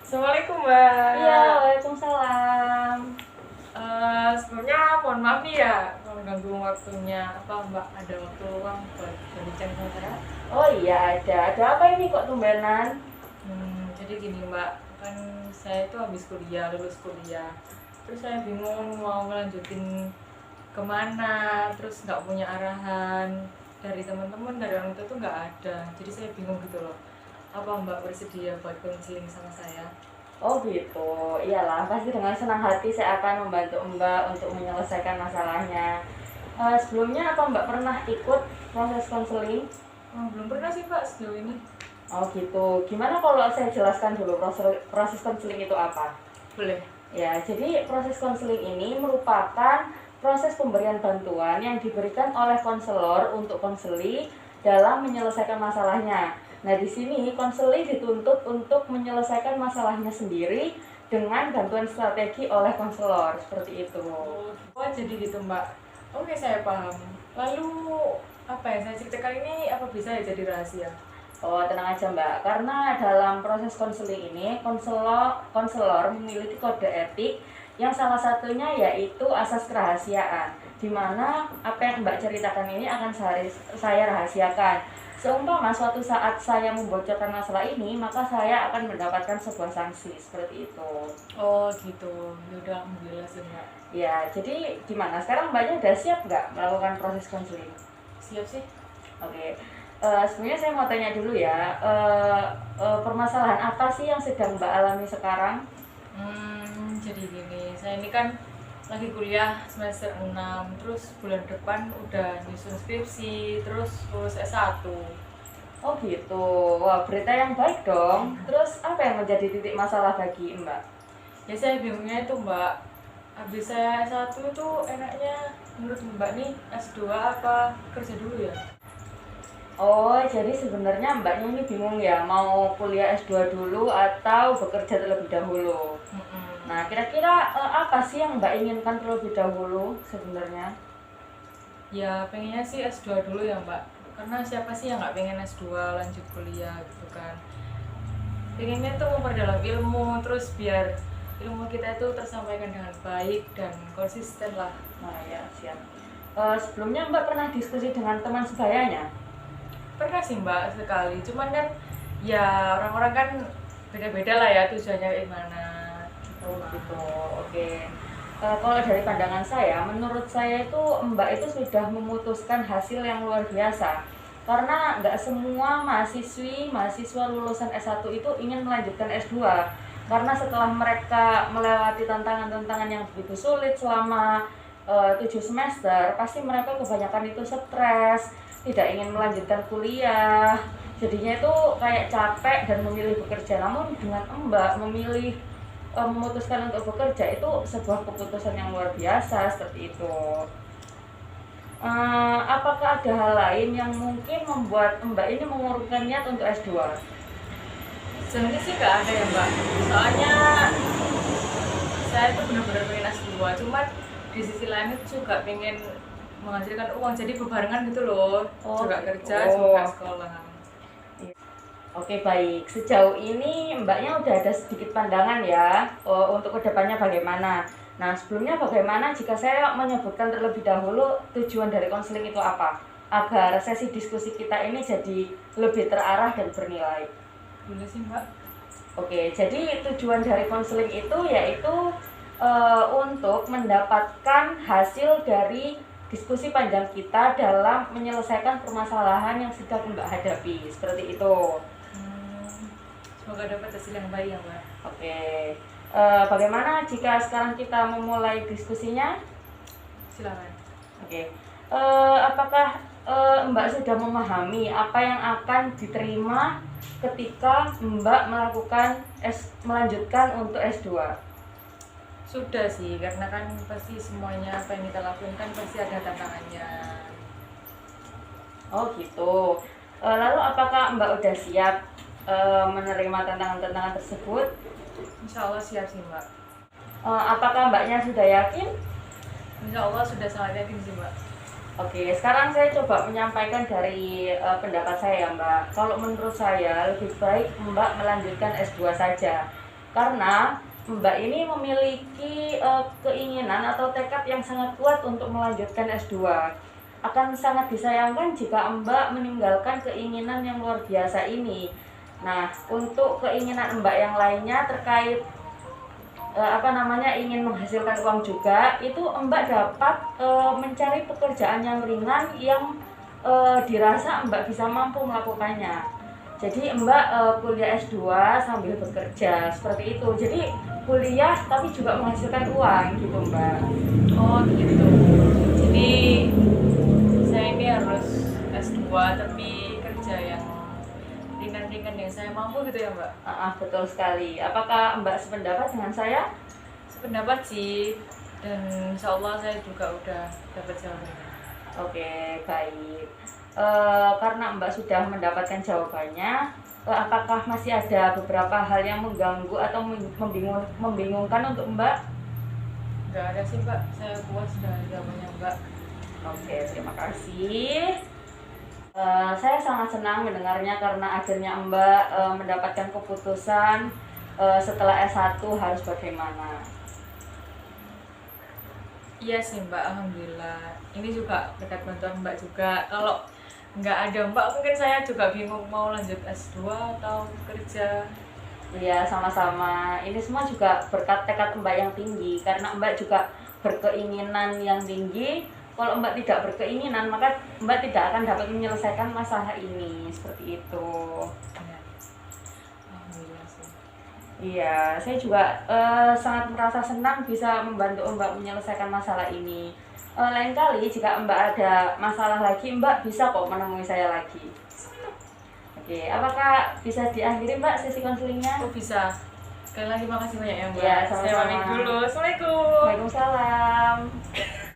Assalamualaikum Mbak. Iya, waalaikumsalam. Sebelumnya mohon maaf nih ya kalau ganggu waktunya. Apa Mbak ada waktu luang buat berbincang sama saya? Oh iya, ada apa ini kok tumbenan? Jadi gini Mbak, kan saya itu habis kuliah, lulus kuliah. Terus saya bingung mau ngelanjutin kemana, terus nggak punya arahan dari teman-teman, dari orang tua tuh nggak ada. Jadi saya bingung gitu loh. Apa Mbak bersedia buat konseling sama saya? Oh gitu, iyalah pasti dengan senang hati saya akan membantu Mbak untuk menyelesaikan masalahnya. Sebelumnya apa Mbak pernah ikut proses konseling? Belum pernah sih Mbak sejauh ini. Oh gitu, gimana kalau saya jelaskan dulu proses konseling itu apa? Boleh. Ya, jadi proses konseling ini merupakan proses pemberian bantuan yang diberikan oleh konselor untuk konseli dalam menyelesaikan masalahnya. Nah, di sini konseli dituntut untuk menyelesaikan masalahnya sendiri dengan bantuan strategi oleh konselor, seperti itu. Oh jadi gitu Mbak. Oke saya paham. Lalu apa ya saya ceritakan ini apa bisa ya jadi rahasia? Oh, tenang aja Mbak, karena dalam proses konseling ini konselor memiliki kode etik yang salah satunya yaitu asas kerahasiaan, di mana apa yang Mbak ceritakan ini akan saya rahasiakan. Seumpama suatu saat saya membocorkan masalah ini, maka saya akan mendapatkan sebuah sanksi, seperti itu. Oh gitu. Yaudah alhamdulillah sih Mbak. Ya, jadi gimana? Sekarang Mbaknya udah siap nggak melakukan proses konseling? Siap sih. Oke. Sebenarnya saya mau tanya dulu ya, permasalahan apa sih yang sedang Mbak alami sekarang? Jadi gini, saya ini kan lagi kuliah semester 6, terus bulan depan udah nyusun skripsi, terus lulus S1. Oh gitu, wah berita yang baik dong. Terus apa yang menjadi titik masalah bagi Mbak? Ya saya bingungnya itu Mbak, habis saya S1 itu enaknya menurut Mbak nih S2 apa kerja dulu ya? Oh, jadi sebenarnya Mbaknya ini bingung ya, mau kuliah S2 dulu atau bekerja terlebih dahulu. Nah, kira-kira apa sih yang Mbak inginkan terlebih dahulu sebenarnya? Ya pengennya sih S2 dulu ya Mbak, karena siapa sih yang nggak pengen S2 lanjut kuliah gitu kan. Pengennya tuh memperdalam ilmu, terus biar ilmu kita itu tersampaikan dengan baik dan konsisten lah. Nah ya, siap. Sebelumnya Mbak pernah diskusi dengan teman sebayanya? Pernah sih Mbak sekali, cuman kan ya orang-orang kan beda-beda lah ya tujuannya kayak gimana gitu Oh Mbak. gitu, oke. Kalau dari pandangan saya, menurut saya itu Mbak itu sudah memutuskan hasil yang luar biasa. Karena nggak semua mahasiswa lulusan S1 itu ingin melanjutkan S2. Karena setelah mereka melewati tantangan-tantangan yang begitu sulit selama 7 semester, pasti mereka kebanyakan itu stres, tidak ingin melanjutkan kuliah. Jadinya itu kayak capek dan memilih bekerja. Namun dengan Mbak memilih memutuskan untuk bekerja itu sebuah keputusan yang luar biasa seperti itu. Apakah ada hal lain yang mungkin membuat Mbak ini mengurungkan niat untuk S2? Sebenarnya sih nggak ada ya Mbak, soalnya saya tuh benar-benar pengen S2, cuman di sisi lain itu juga pengen menghasilkan uang, jadi bebarengan gitu loh. Oh Juga gitu. kerja, juga sekolah. Oke baik, sejauh ini Mbaknya udah ada sedikit pandangan ya untuk kedepannya bagaimana. Nah sebelumnya bagaimana jika saya menyebutkan terlebih dahulu tujuan dari konseling itu apa? Agar sesi diskusi kita ini jadi lebih terarah dan bernilai. Boleh sih Mbak. Oke, jadi tujuan dari konseling itu yaitu untuk mendapatkan hasil dari diskusi panjang kita dalam menyelesaikan permasalahan yang sedang Mbak hadapi, seperti itu. Semoga dapat hasil yang baik ya Mbak. Oke, bagaimana jika sekarang kita memulai diskusinya? Silakan. Oke, apakah Mbak sudah memahami apa yang akan diterima ketika Mbak melanjutkan untuk S2? Sudah sih, karena kan pasti semuanya apa yang kita lakukan kan pasti ada tantangannya. Oh gitu. Lalu apakah Mbak udah siap menerima tantangan-tantangan tersebut? Insya Allah siap sih Mbak. Apakah Mbaknya sudah yakin? Insya Allah sudah sangat yakin sih Mbak. Oke, sekarang saya coba menyampaikan dari pendapat saya Mbak. Kalau menurut saya lebih baik Mbak melanjutkan S2 saja. karena Mbak ini memiliki keinginan atau tekad yang sangat kuat untuk melanjutkan S2. Akan sangat disayangkan jika Mbak meninggalkan keinginan yang luar biasa ini. Nah, untuk keinginan Mbak yang lainnya terkait ingin menghasilkan uang juga, itu Mbak dapat mencari pekerjaan yang ringan yang dirasa Mbak bisa mampu melakukannya. Jadi Mbak kuliah S2 sambil bekerja, seperti itu. Jadi kuliah tapi juga menghasilkan uang gitu Mbak. Oh gitu. Jadi saya ini harus S2 tapi kerja yang ringan-ringan yang saya mampu gitu ya Mbak? Betul sekali. Apakah Mbak sependapat dengan saya? Sependapat sih, dan insya Allah saya juga udah dapat jawabannya. Oke, baik. Karena Mbak sudah mendapatkan jawabannya, apakah masih ada beberapa hal yang mengganggu atau membingungkan untuk Mbak? Nggak ada sih Mbak, saya puas dengan jawabannya Mbak. Oke, terima kasih. Saya sangat senang mendengarnya karena akhirnya Mbak mendapatkan keputusan setelah S1 harus bagaimana. Iya sih Mbak, Alhamdulillah. Ini juga berkat bantuan Mbak juga. Kalau nggak ada Mbak, mungkin saya juga bingung mau lanjut S2 atau kerja. Iya, sama-sama. Ini semua juga berkat tekad Mbak yang tinggi, karena Mbak juga berkeinginan yang tinggi. Kalau Mbak tidak berkeinginan, maka Mbak tidak akan dapat menyelesaikan masalah ini. Seperti itu. Ya. Alhamdulillah sih. Iya, saya juga sangat merasa senang bisa membantu Mbak menyelesaikan masalah ini. Lain kali jika Mbak ada masalah lagi, Mbak bisa kok menemui saya lagi. Oke, apakah bisa diakhiri Mbak sesi konselingnya? Oh bisa. Sekali lagi makasih banyak ya Mbak. Iya, Saya sama-sama. pamit dulu. Assalamualaikum.